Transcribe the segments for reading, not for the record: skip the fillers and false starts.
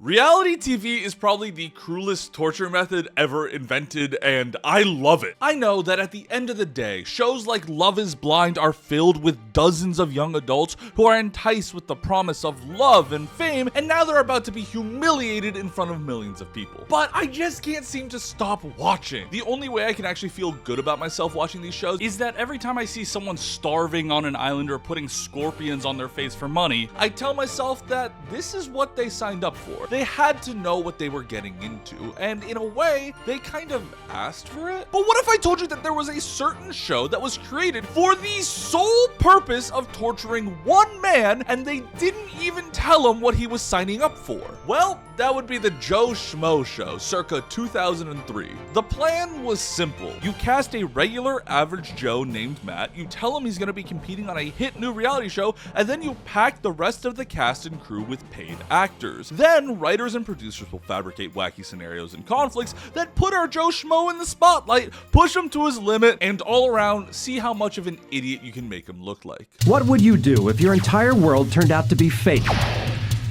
Reality TV is probably the cruelest torture method ever invented, and I love it. I know that at the end of the day, shows like Love is Blind are filled with dozens of young adults who are enticed with the promise of love and fame, and now they're about to be humiliated in front of millions of people. But I just can't seem to stop watching. The only way I can actually feel good about myself watching these shows is that every time I see someone starving on an island or putting scorpions on their face for money, I tell myself that this is what they signed up for. They had to know what they were getting into, and in a way, they kind of asked for it. But what if I told you that there was a certain show that was created for the sole purpose of torturing one man, and they didn't even tell him what he was signing up for? Well, that would be the Joe Schmo Show, circa 2003. The plan was simple. You cast a regular average Joe named Matt, you tell him he's going to be competing on a hit new reality show, and then you pack the rest of the cast and crew with paid actors. Then, writers and producers will fabricate wacky scenarios and conflicts that put our Joe Schmo in the spotlight, push him to his limit, and all around, see how much of an idiot you can make him look like. What would you do if your entire world turned out to be fake?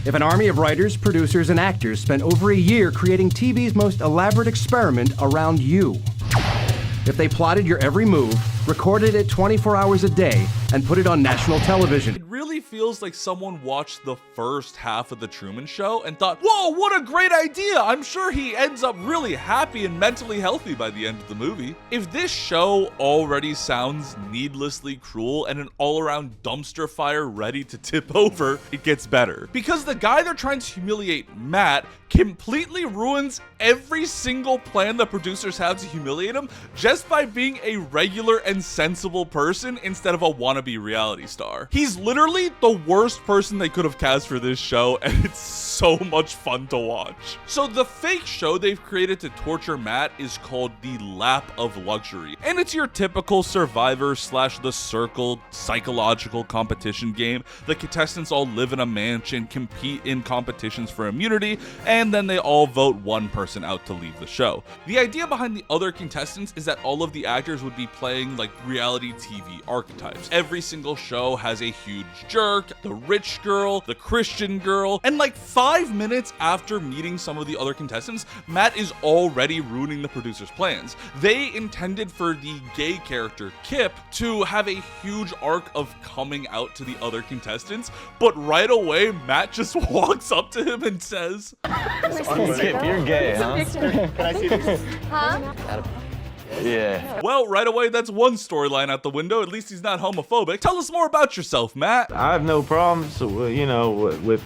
If an army of writers, producers, and actors spent over a year creating TV's most elaborate experiment around you? If they plotted your every move, recorded it 24 hours a day, and put it on national television? It really feels like someone watched the first half of The Truman Show and thought, whoa, what a great idea! I'm sure he ends up really happy and mentally healthy by the end of the movie. If this show already sounds needlessly cruel and an all-around dumpster fire ready to tip over, it gets better. Because the guy they're trying to humiliate, Matt, completely ruins every single plan the producers have to humiliate him just by being a regular and sensible person instead of a wannabe reality star. He's literally the worst person they could have cast for this show, and it's so much fun to watch. So the fake show they've created to torture Matt is called The Lap of Luxury, and it's your typical Survivor / The Circle psychological competition game. The contestants all live in a mansion, compete in competitions for immunity, and then they all vote one person out to leave the show. The idea behind the other contestants is that all of the actors would be playing like reality TV archetypes. Every single show has a huge jerk, the rich girl, the Christian girl, and like 5 minutes after meeting some of the other contestants, Matt is already ruining the producers' plans. They intended for the gay character Kip to have a huge arc of coming out to the other contestants, but right away Matt just walks up to him and says, Kip, you're gay, huh? Can I see this? Huh? Yeah. well, right away that's one storyline out the window. At least he's not homophobic. Tell us more about yourself, Matt. I have no problems, with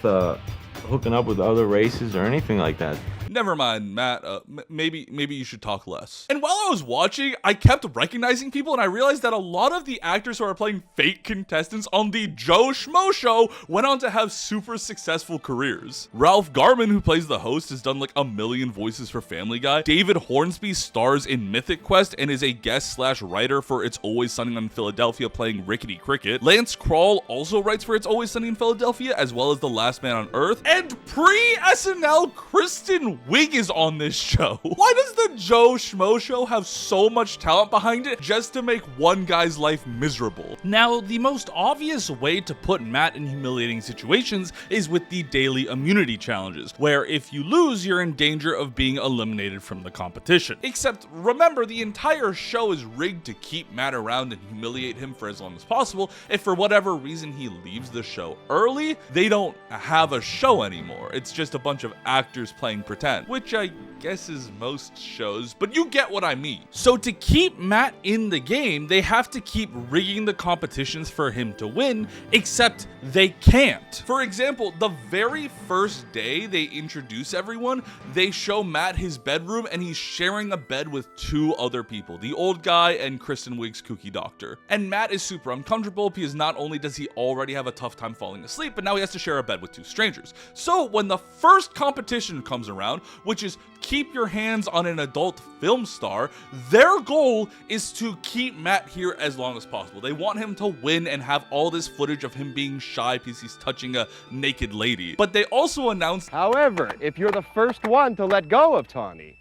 hooking up with other races or anything like that. Never mind, Matt. Maybe you should talk less. And while I was watching, I kept recognizing people, and I realized that a lot of the actors who are playing fake contestants on the Joe Schmo Show went on to have super successful careers. Ralph Garman, who plays the host, has done like 1 million voices for Family Guy. David Hornsby stars in Mythic Quest and is a guest / writer for It's Always Sunny in Philadelphia, playing Rickety Cricket. Lance Kroll also writes for It's Always Sunny in Philadelphia, as well as The Last Man on Earth. And pre-SNL Kristen Wiig is on this show. Why does the Joe Schmo Show have so much talent behind it just to make one guy's life miserable? Now, the most obvious way to put Matt in humiliating situations is with the daily immunity challenges, where if you lose, you're in danger of being eliminated from the competition. Except, remember, the entire show is rigged to keep Matt around and humiliate him for as long as possible. If for whatever reason he leaves the show early, they don't have a show anymore. It's just a bunch of actors playing pretend, which I guess is most shows, but you get what I mean. So to keep Matt in the game, they have to keep rigging the competitions for him to win, except they can't. For example, the very first day they introduce everyone, they show Matt his bedroom, and he's sharing a bed with 2 other people, the old guy and Kristen Wiig's kooky doctor. And Matt is super uncomfortable because not only does he already have a tough time falling asleep, but now he has to share a bed with 2 strangers. So when the first competition comes around, which is keep your hands on an adult film star, their goal is to keep Matt here as long as possible. They want him to win and have all this footage of him being shy because he's touching a naked lady. But they also announced, However, if you're the first one to let go of Tawny,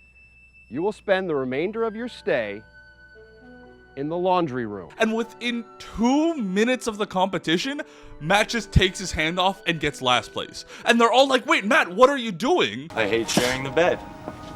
you will spend the remainder of your stay in the laundry room. And within 2 minutes of the competition, Matt just takes his hand off and gets last place. And they're all like, wait, Matt, what are you doing? I hate sharing the bed.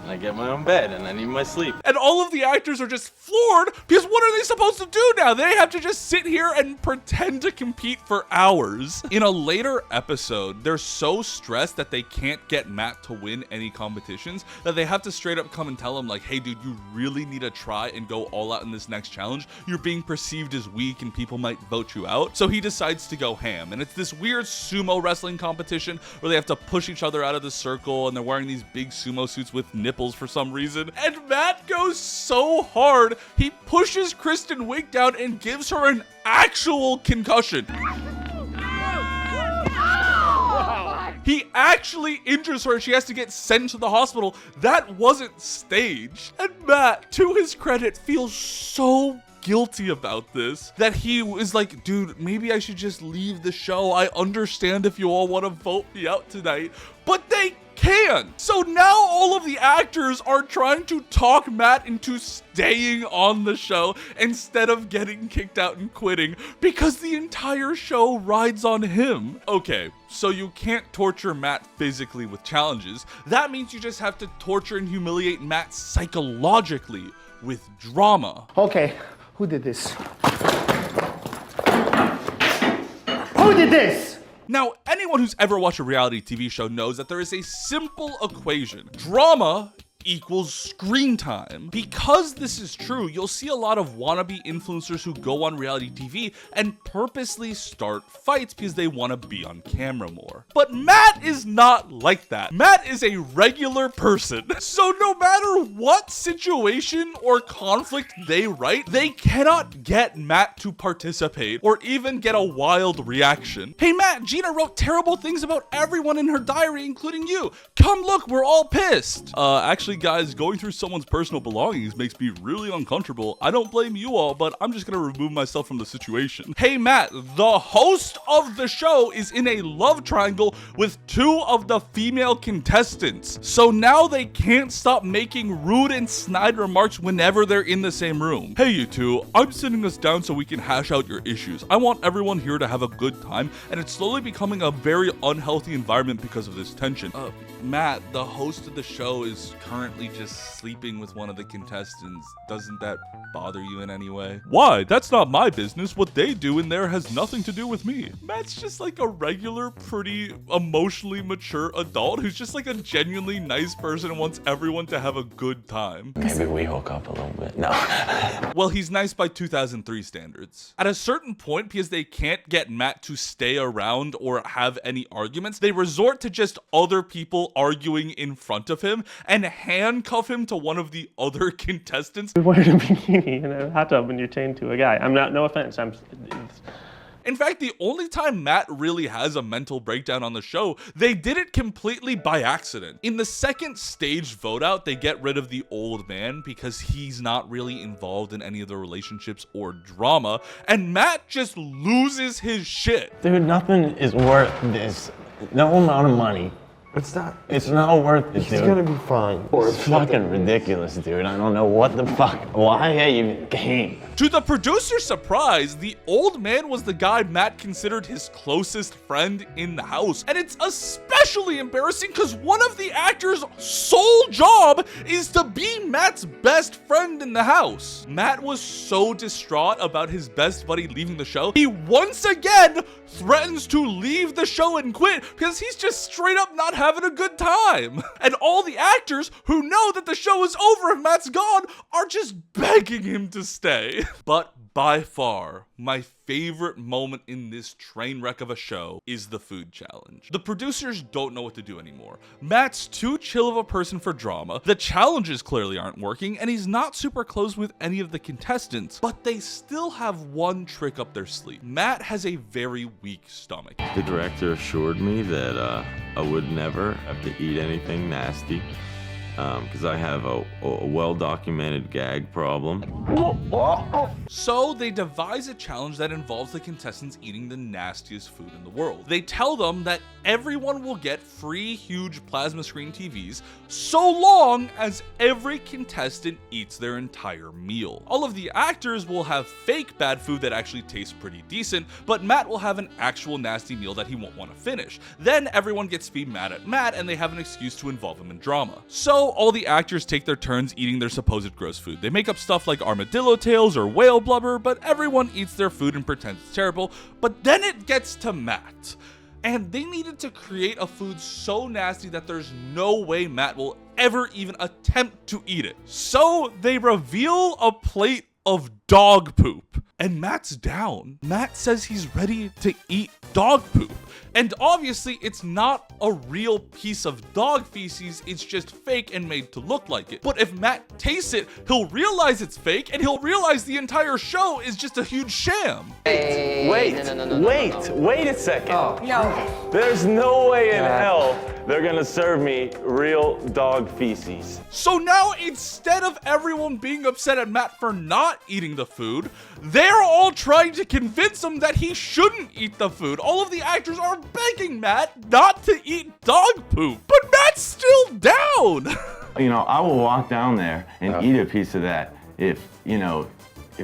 And I get my own bed and I need my sleep. And all of the actors are just floored because what are they supposed to do now? They have to just sit here and pretend to compete for hours. In a later episode, they're so stressed that they can't get Matt to win any competitions that they have to straight up come and tell him like, hey dude, you really need to try and go all out in this next challenge. You're being perceived as weak and people might vote you out. So he decides to go ham. And it's this weird sumo wrestling competition where they have to push each other out of the circle and they're wearing these big sumo suits with nipples for some reason. And Matt goes so hard, he pushes Kristen Wiig down and gives her an actual concussion. He actually injures her. She has to get sent to the hospital. That wasn't staged. And Matt, to his credit, feels so guilty about this that he was like, dude, maybe I should just leave the show. I understand if you all want to vote me out tonight, but they can't. So now all of the actors are trying to talk Matt into staying on the show instead of getting kicked out and quitting because the entire show rides on him. Okay, so you can't torture Matt physically with challenges. That means you just have to torture and humiliate Matt psychologically with drama. Okay, who did this? Who did this? Now, anyone who's ever watched a reality TV show knows that there is a simple equation. Drama equals screen time. Because this is true, you'll see a lot of wannabe influencers who go on reality TV and purposely start fights because they want to be on camera more. But Matt is not like that. Matt is a regular person. So no matter what situation or conflict they write, they cannot get Matt to participate or even get a wild reaction. Hey Matt, Gina wrote terrible things about everyone in her diary, including you. Come look, we're all pissed. Actually, guys, going through someone's personal belongings makes me really uncomfortable. I don't blame you all, but I'm just gonna remove myself from the situation. Hey Matt, the host of the show is in a love triangle with 2 of the female contestants. So now they can't stop making rude and snide remarks whenever they're in the same room. Hey you two, I'm sitting us down so we can hash out your issues. I want everyone here to have a good time, and it's slowly becoming a very unhealthy environment because of this tension. Matt, the host of the show is currently just sleeping with one of the contestants. Doesn't that bother you in any way? Why? That's not my business. What they do in there has nothing to do with me. Matt's just like a regular, pretty emotionally mature adult who's just like a genuinely nice person and wants everyone to have a good time. Maybe we hook up a little bit. No. Well, he's nice by 2003 standards. At a certain point, because they can't get Matt to stay around or have any arguments, they resort to just other people arguing in front of him and handcuff him to one of the other contestants. We wearing a bikini in a hot tub and you're chained to a guy. I'm not, no offense. In fact, the only time Matt really has a mental breakdown on the show, they did it completely by accident. In the second stage vote out, they get rid of the old man because he's not really involved in any of the relationships or drama, and Matt just loses his shit. Dude, nothing is worth this. No amount of money. It's not. It's not worth it, dude. He's gonna be fine. It's fucking ridiculous, dude. I don't know what the fuck. Why I even came. To the producer's surprise, the old man was the guy Matt considered his closest friend in the house. And it's especially embarrassing because one of the actors' sole job is to be Matt's best friend in the house. Matt was so distraught about his best buddy leaving the show, he once again threatens to leave the show and quit because he's just straight up not having a good time. And all the actors who know that the show is over if Matt's gone are just begging him to stay. But by far, my favorite moment in this train wreck of a show is the food challenge. The producers don't know what to do anymore. Matt's too chill of a person for drama, the challenges clearly aren't working, and he's not super close with any of the contestants, but they still have one trick up their sleeve. Matt has a very weak stomach. The director assured me that I would never have to eat anything nasty because I have a well-documented gag problem. So they devise a challenge that involves the contestants eating the nastiest food in the world. They tell them that everyone will get free huge plasma screen TVs so long as every contestant eats their entire meal. All of the actors will have fake bad food that actually tastes pretty decent, but Matt will have an actual nasty meal that he won't want to finish. Then everyone gets to be mad at Matt and they have an excuse to involve him in drama. So all the actors take their turns eating their supposed gross food. They make up stuff like armadillo tails or whale blubber, but everyone eats their food and pretends it's terrible. But then it gets to Matt. And they needed to create a food so nasty that there's no way Matt will ever even attempt to eat it. So they reveal a plate of dog poop. And Matt's down. Matt says he's ready to eat dog poop. And obviously, it's not a real piece of dog feces, it's just fake and made to look like it. But if Matt tastes it, he'll realize it's fake and he'll realize the entire show is just a huge sham. Wait a second. No. There's no way in hell they're gonna serve me real dog feces. So now, instead of everyone being upset at Matt for not eating the food, they're all trying to convince him that he shouldn't eat the food. All of the actors are begging Matt not to eat dog poop, but Matt's still down. You know, I will walk down there and eat a piece of that if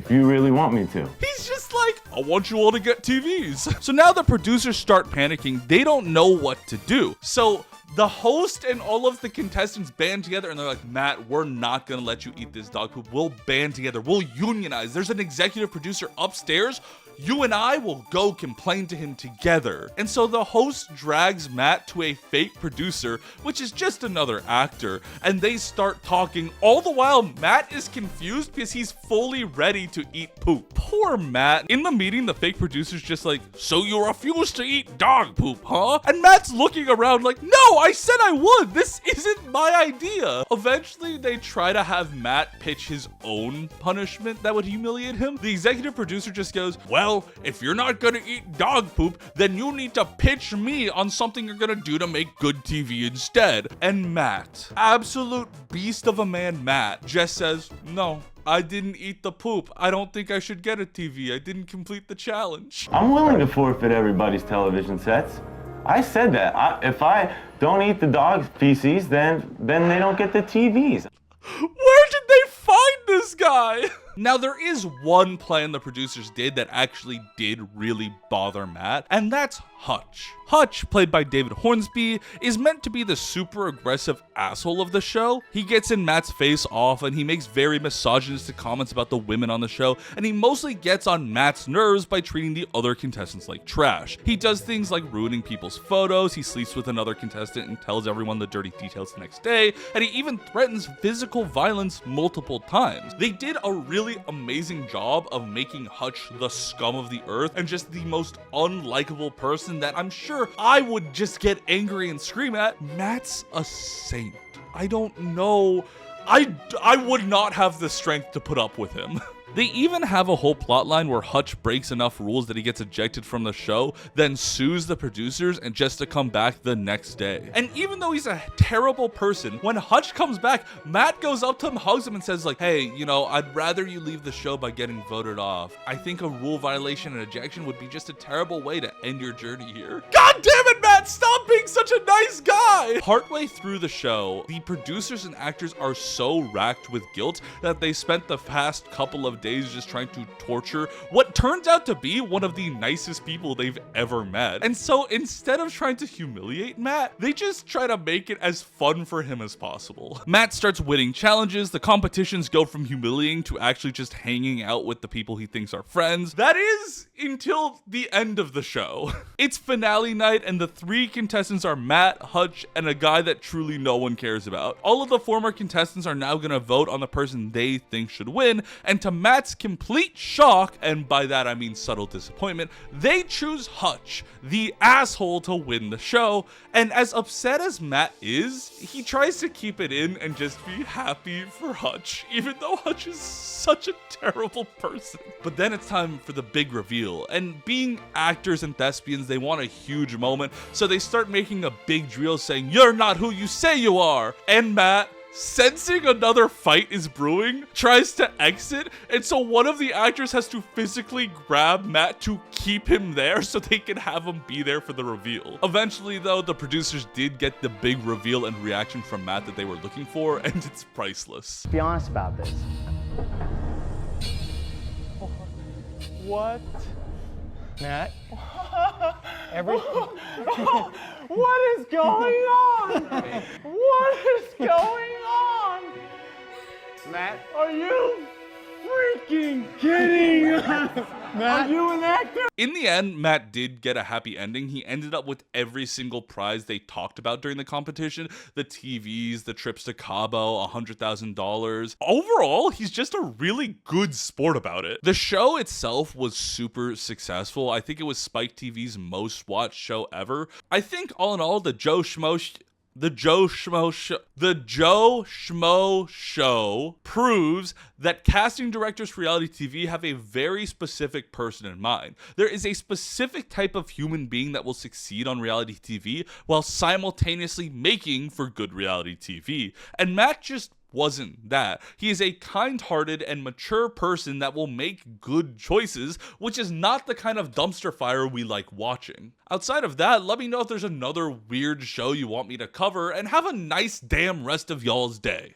you really want me to. He's just like, I want you all to get TVs. So now the producers start panicking. They don't know what to do. So the host and all of the contestants band together and they're like, Matt, we're not gonna let you eat this dog poop. We'll band together. We'll unionize. There's an executive producer upstairs. You and I will go complain to him together. And so the host drags Matt to a fake producer, which is just another actor, and they start talking. All the while, Matt is confused because he's fully ready to eat poop. Poor Matt. In the meeting, the fake producer's just like, so you refuse to eat dog poop, huh? And Matt's looking around like, no, I said I would. This isn't my idea. Eventually, they try to have Matt pitch his own punishment that would humiliate him. The executive producer just goes, well, if you're not gonna eat dog poop, then you need to pitch me on something you're gonna do to make good TV instead. And Matt, absolute beast of a man Matt, just says, no, I didn't eat the poop. I don't think I should get a TV. I didn't complete the challenge. I'm willing to forfeit everybody's television sets. I said that. If I don't eat the dog feces, then they don't get the TVs. Where did they find this guy? Now, there is one plan the producers did that actually did really bother Matt, and that's Hutch. Hutch, played by David Hornsby, is meant to be the super aggressive asshole of the show. He gets in Matt's face often, he makes very misogynistic comments about the women on the show, and he mostly gets on Matt's nerves by treating the other contestants like trash. He does things like ruining people's photos, he sleeps with another contestant and tells everyone the dirty details the next day, and he even threatens physical violence multiple times. They did a really amazing job of making Hutch the scum of the earth and just the most unlikable person that I'm sure I would just get angry and scream at. Matt's a saint. I don't know. I would not have the strength to put up with him. They even have a whole plotline where Hutch breaks enough rules that he gets ejected from the show, then sues the producers and just to come back the next day. And even though he's a terrible person, when Hutch comes back, Matt goes up to him, hugs him, and says like, hey, you know, I'd rather you leave the show by getting voted off. I think a rule violation and ejection would be just a terrible way to end your journey here. God damn it, Matt! Stop being such a nice guy! Partway through the show, the producers and actors are so racked with guilt that they spent the past couple of days just trying to torture what turns out to be one of the nicest people they've ever met. And so instead of trying to humiliate Matt, they just try to make it as fun for him as possible. Matt starts winning challenges, the competitions go from humiliating to actually just hanging out with the people he thinks are friends. That is until the end of the show. It's finale night and the three contestants are Matt, Hutch, and a guy that truly no one cares about. All of the former contestants are now gonna vote on the person they think should win, and to Matt's complete shock, and by that I mean subtle disappointment, they choose Hutch, the asshole, to win the show. And as upset as Matt is, he tries to keep it in and just be happy for Hutch, even though Hutch is such a terrible person. But then it's time for the big reveal, and being actors and thespians, they want a huge moment, so they start making a big drill saying, "You're not who you say you are!" And Matt, sensing another fight is brewing, tries to exit, and so one of the actors has to physically grab Matt to keep him there so they can have him be there for the reveal. Eventually, though, the producers did get the big reveal and reaction from Matt that they were looking for, and it's priceless. Be honest about this. What? Matt? What is going on? What is going on? Matt? Are you freaking kidding us? Are you an actor? In the end, Matt did get a happy ending. He ended up with every single prize they talked about during the competition. The TVs, the trips to Cabo, $100,000. Overall, he's just a really good sport about it. The show itself was super successful. I think it was Spike TV's most watched show ever. I think all in all, the Joe Schmo Show proves that casting directors for reality TV have a very specific person in mind. There is a specific type of human being that will succeed on reality TV while simultaneously making for good reality TV. And Matt just wasn't that. He is a kind-hearted and mature person that will make good choices, which is not the kind of dumpster fire we like watching. Outside of that, let me know if there's another weird show you want me to cover, and have a nice damn rest of y'all's day.